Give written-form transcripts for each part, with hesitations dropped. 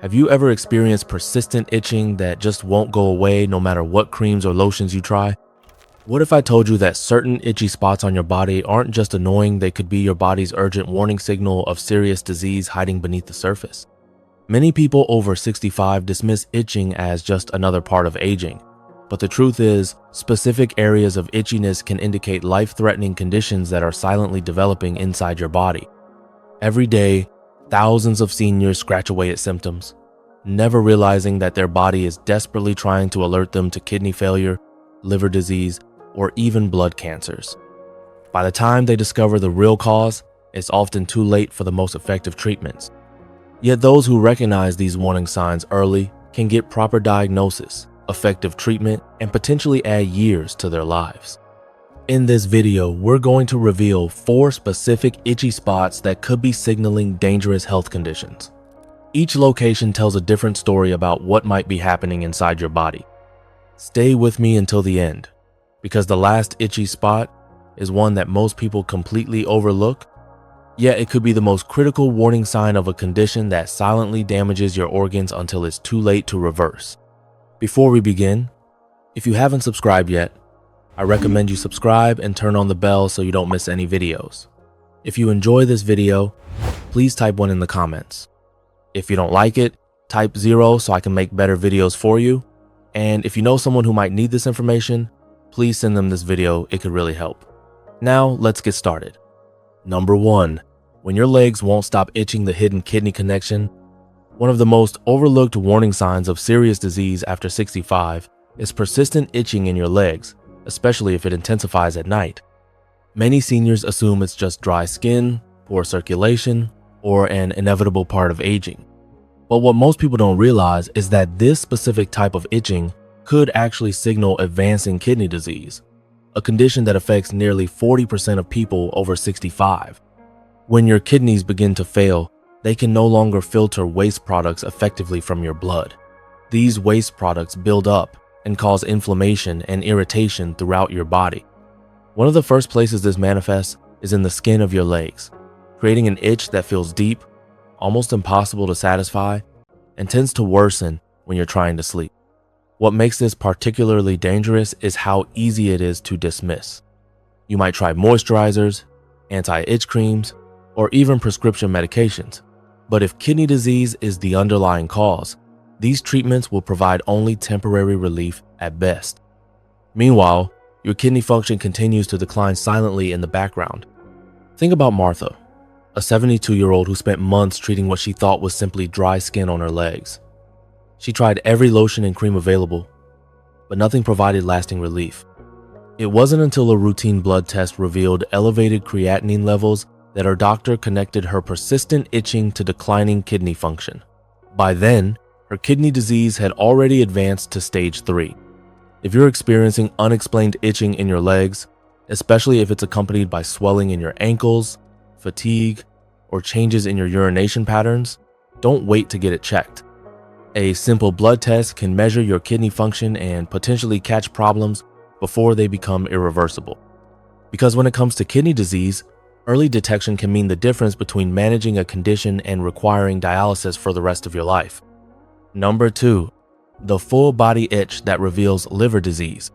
Have you ever experienced persistent itching that just won't go away no matter what creams or lotions you try? What if I told you that certain itchy spots on your body aren't just annoying, they could be your body's urgent warning signal of serious disease hiding beneath the surface? Many people over 65 dismiss itching as just another part of aging. But the truth is, specific areas of itchiness can indicate life-threatening conditions that are silently developing inside your body. Every day, thousands of seniors scratch away at symptoms, never realizing that their body is desperately trying to alert them to kidney failure, liver disease, or even blood cancers. By the time they discover the real cause, it's often too late for the most effective treatments. Yet those who recognize these warning signs early can get proper diagnosis, effective treatment, and potentially add years to their lives. In this video, we're going to reveal 4 specific itchy spots that could be signaling dangerous health conditions. Each location tells a different story about what might be happening inside your body. Stay with me until the end, because the last itchy spot is one that most people completely overlook, yet it could be the most critical warning sign of a condition that silently damages your organs until it's too late to reverse. Before we begin, if you haven't subscribed yet, I recommend you subscribe and turn on the bell so you don't miss any videos. If you enjoy this video, please type 1 in the comments. If you don't like it, type 0 so I can make better videos for you. And if you know someone who might need this information, please send them this video, it could really help. Now, let's get started. Number 1, when your legs won't stop itching the hidden kidney connection. One of the most overlooked warning signs of serious disease after 65 is persistent itching in your legs, especially if it intensifies at night. Many seniors assume it's just dry skin, poor circulation, or an inevitable part of aging. But what most people don't realize is that this specific type of itching could actually signal advancing kidney disease, a condition that affects nearly 40% of people over 65. When your kidneys begin to fail, they can no longer filter waste products effectively from your blood. These waste products build up and cause inflammation and irritation throughout your body. One of the first places this manifests is in the skin of your legs, creating an itch that feels deep, almost impossible to satisfy, and tends to worsen when you're trying to sleep. What makes this particularly dangerous is how easy it is to dismiss. You might try moisturizers, anti-itch creams, or even prescription medications. But if kidney disease is the underlying cause, these treatments will provide only temporary relief at best. Meanwhile, your kidney function continues to decline silently in the background. Think about Martha, a 72-year-old who spent months treating what she thought was simply dry skin on her legs. She tried every lotion and cream available, but nothing provided lasting relief. It wasn't until a routine blood test revealed elevated creatinine levels that her doctor connected her persistent itching to declining kidney function. By then, her kidney disease had already advanced to stage 3. If you're experiencing unexplained itching in your legs, especially if it's accompanied by swelling in your ankles, fatigue, or changes in your urination patterns, don't wait to get it checked. A simple blood test can measure your kidney function and potentially catch problems before they become irreversible. Because when it comes to kidney disease, early detection can mean the difference between managing a condition and requiring dialysis for the rest of your life. Number 2, the full body itch that reveals liver disease.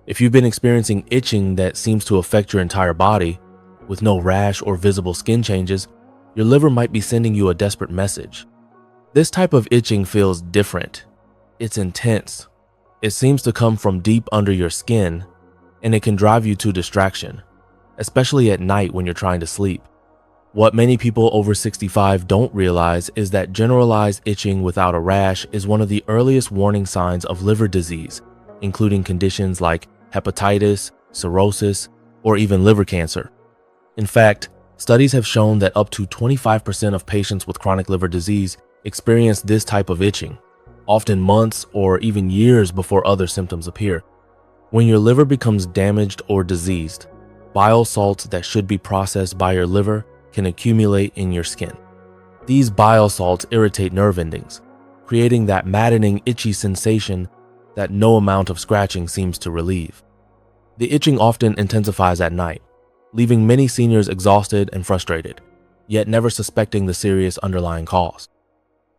If you've been experiencing itching that seems to affect your entire body, with no rash or visible skin changes, your liver might be sending you a desperate message. This type of itching feels different. It's intense. It seems to come from deep under your skin, and it can drive you to distraction, especially at night when you're trying to sleep. What many people over 65 don't realize is that generalized itching without a rash is one of the earliest warning signs of liver disease, including conditions like hepatitis, cirrhosis, or even liver cancer. In fact, studies have shown that up to 25% of patients with chronic liver disease experience this type of itching, often months or even years before other symptoms appear. When your liver becomes damaged or diseased, bile salts that should be processed by your liver can accumulate in your skin. These bile salts irritate nerve endings, creating that maddening itchy sensation that no amount of scratching seems to relieve. The itching often intensifies at night, leaving many seniors exhausted and frustrated, yet never suspecting the serious underlying cause.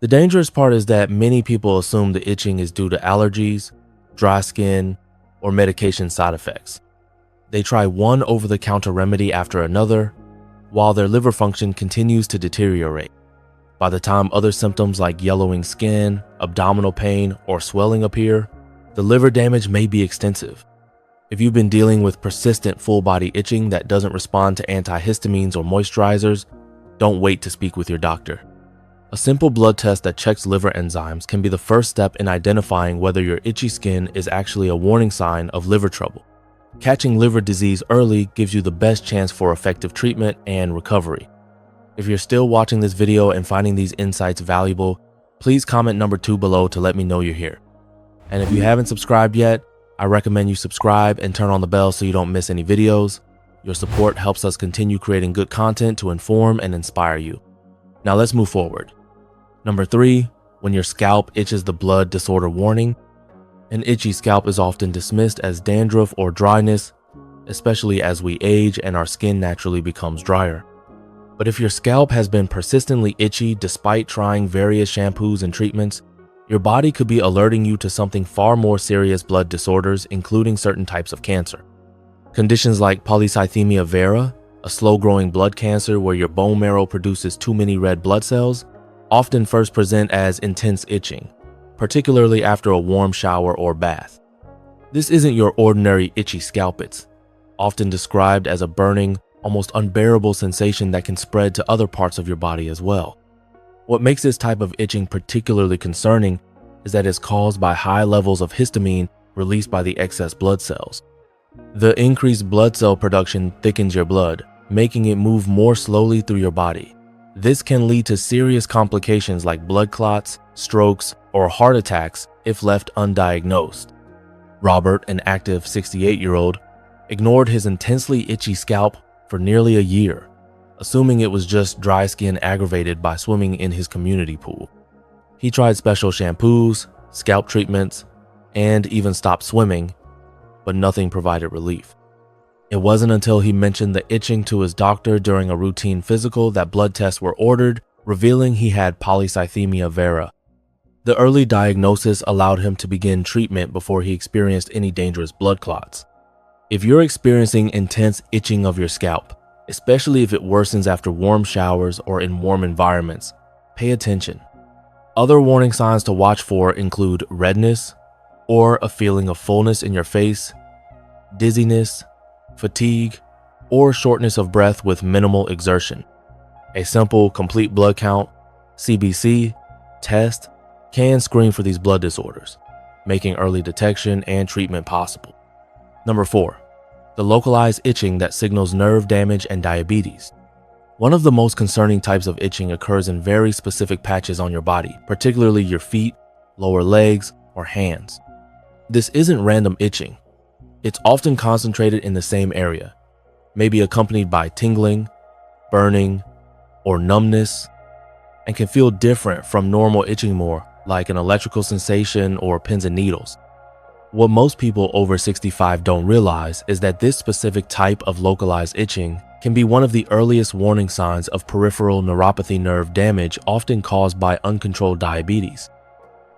The dangerous part is that many people assume the itching is due to allergies, dry skin, or medication side effects. They try one over-the-counter remedy after another, while their liver function continues to deteriorate. By the time other symptoms like yellowing skin, abdominal pain, or swelling appear, the liver damage may be extensive. If you've been dealing with persistent full-body itching that doesn't respond to antihistamines or moisturizers, don't wait to speak with your doctor. A simple blood test that checks liver enzymes can be the first step in identifying whether your itchy skin is actually a warning sign of liver trouble. Catching liver disease early gives you the best chance for effective treatment and recovery. If you're still watching this video and finding these insights valuable, please comment number 2 below to let me know you're here. And if you haven't subscribed yet, I recommend you subscribe and turn on the bell so you don't miss any videos. Your support helps us continue creating good content to inform and inspire you. Now let's move forward. Number 3, when your scalp itches, the blood disorder warning. An itchy scalp is often dismissed as dandruff or dryness, especially as we age and our skin naturally becomes drier. But if your scalp has been persistently itchy despite trying various shampoos and treatments, your body could be alerting you to something far more serious: blood disorders, including certain types of cancer. Conditions like polycythemia vera, a slow-growing blood cancer where your bone marrow produces too many red blood cells, often first present as intense itching, particularly after a warm shower or bath. This isn't your ordinary itchy scalp. It's often described as a burning, almost unbearable sensation that can spread to other parts of your body as well. What makes this type of itching particularly concerning is that it's caused by high levels of histamine released by the excess blood cells. The increased blood cell production thickens your blood, making it move more slowly through your body. This can lead to serious complications like blood clots, strokes, or heart attacks if left undiagnosed. Robert, an active 68-year-old, ignored his intensely itchy scalp for nearly a year, assuming it was just dry skin aggravated by swimming in his community pool. He tried special shampoos, scalp treatments, and even stopped swimming, but nothing provided relief. It wasn't until he mentioned the itching to his doctor during a routine physical that blood tests were ordered, revealing he had polycythemia vera. The early diagnosis allowed him to begin treatment before he experienced any dangerous blood clots. If you're experiencing intense itching of your scalp, especially if it worsens after warm showers or in warm environments, pay attention. Other warning signs to watch for include redness or a feeling of fullness in your face, dizziness, fatigue, or shortness of breath with minimal exertion. A simple complete blood count, CBC, test can screen for these blood disorders, making early detection and treatment possible. Number 4, the localized itching that signals nerve damage and diabetes. One of the most concerning types of itching occurs in very specific patches on your body, particularly your feet, lower legs, or hands. This isn't random itching. It's often concentrated in the same area, maybe accompanied by tingling, burning, or numbness, and can feel different from normal itching, more like an electrical sensation or pins and needles. What most people over 65 don't realize is that this specific type of localized itching can be one of the earliest warning signs of peripheral neuropathy nerve damage, often caused by uncontrolled diabetes.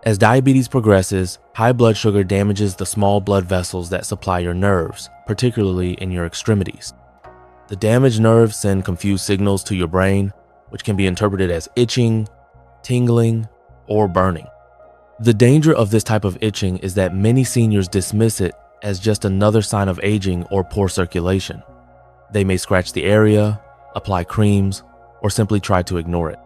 As diabetes progresses, high blood sugar damages the small blood vessels that supply your nerves, particularly in your extremities. The damaged nerves send confused signals to your brain, which can be interpreted as itching, tingling, or burning. The danger of this type of itching is that many seniors dismiss it as just another sign of aging or poor circulation. They may scratch the area, apply creams, or simply try to ignore it.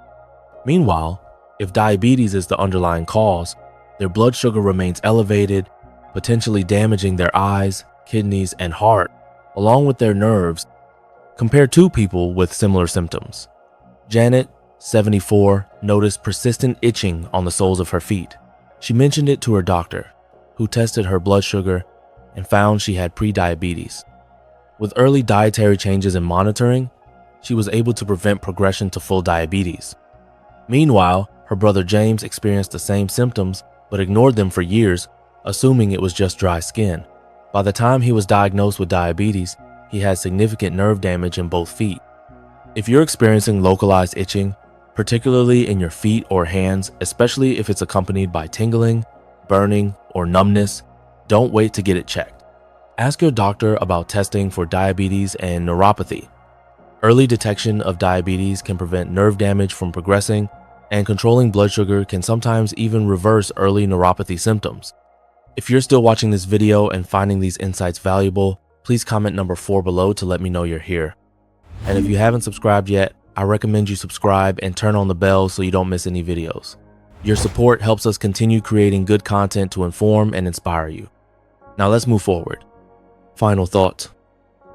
Meanwhile, if diabetes is the underlying cause, their blood sugar remains elevated, potentially damaging their eyes, kidneys, and heart, along with their nerves. Compare two people with similar symptoms. Janet, 74, noticed persistent itching on the soles of her feet. She mentioned it to her doctor, who tested her blood sugar and found she had prediabetes. With early dietary changes and monitoring, she was able to prevent progression to full diabetes. Meanwhile, her brother James experienced the same symptoms but ignored them for years, assuming it was just dry skin. By the time he was diagnosed with diabetes, he had significant nerve damage in both feet. If you're experiencing localized itching, particularly in your feet or hands, especially if it's accompanied by tingling, burning, or numbness. Don't wait to get it checked. Ask your doctor about testing for diabetes and neuropathy. Early detection of diabetes can prevent nerve damage from progressing, and controlling blood sugar can sometimes even reverse early neuropathy symptoms. If you're still watching this video and finding these insights valuable, please comment number 4 below to let me know you're here. And if you haven't subscribed yet, I recommend you subscribe and turn on the bell so you don't miss any videos. Your support helps us continue creating good content to inform and inspire you. Now let's move forward. Final thoughts.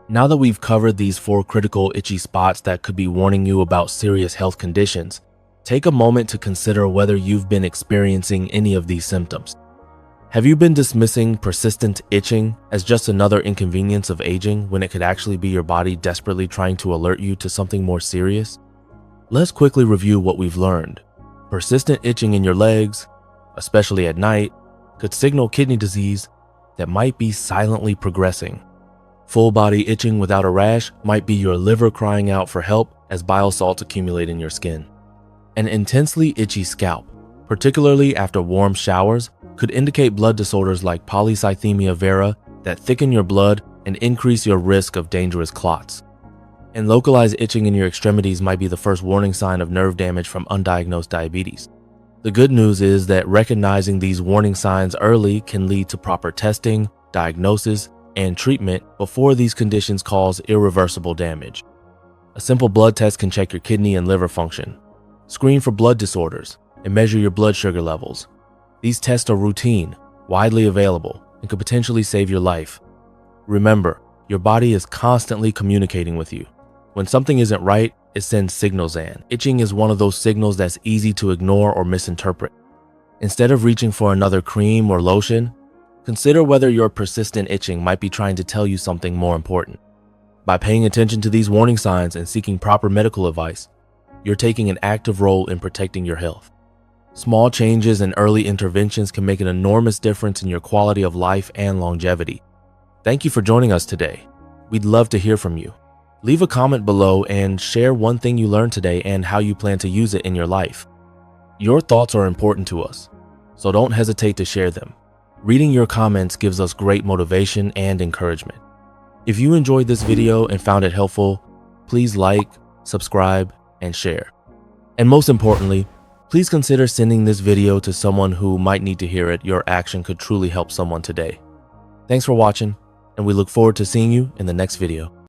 Now that we've covered these 4 critical itchy spots that could be warning you about serious health conditions, take a moment to consider whether you've been experiencing any of these symptoms. Have you been dismissing persistent itching as just another inconvenience of aging when it could actually be your body desperately trying to alert you to something more serious? Let's quickly review what we've learned. Persistent itching in your legs, especially at night, could signal kidney disease that might be silently progressing. Full body itching without a rash might be your liver crying out for help as bile salts accumulate in your skin. An intensely itchy scalp, particularly after warm showers, could indicate blood disorders like polycythemia vera that thicken your blood and increase your risk of dangerous clots. And localized itching in your extremities might be the first warning sign of nerve damage from undiagnosed diabetes. The good news is that recognizing these warning signs early can lead to proper testing, diagnosis, and treatment before these conditions cause irreversible damage. A simple blood test can check your kidney and liver function, screen for blood disorders, and measure your blood sugar levels. These tests are routine, widely available, and could potentially save your life. Remember, your body is constantly communicating with you. When something isn't right, it sends signals in. Itching is one of those signals that's easy to ignore or misinterpret. Instead of reaching for another cream or lotion, consider whether your persistent itching might be trying to tell you something more important. By paying attention to these warning signs and seeking proper medical advice, you're taking an active role in protecting your health. Small changes and early interventions can make an enormous difference in your quality of life and longevity. Thank you for joining us today. We'd love to hear from you. Leave a comment below and share one thing you learned today and how you plan to use it in your life. Your thoughts are important to us, so don't hesitate to share them. Reading your comments gives us great motivation and encouragement. If you enjoyed this video and found it helpful, please like, subscribe, and share. And most importantly, please consider sending this video to someone who might need to hear it. Your action could truly help someone today. Thanks for watching, and we look forward to seeing you in the next video.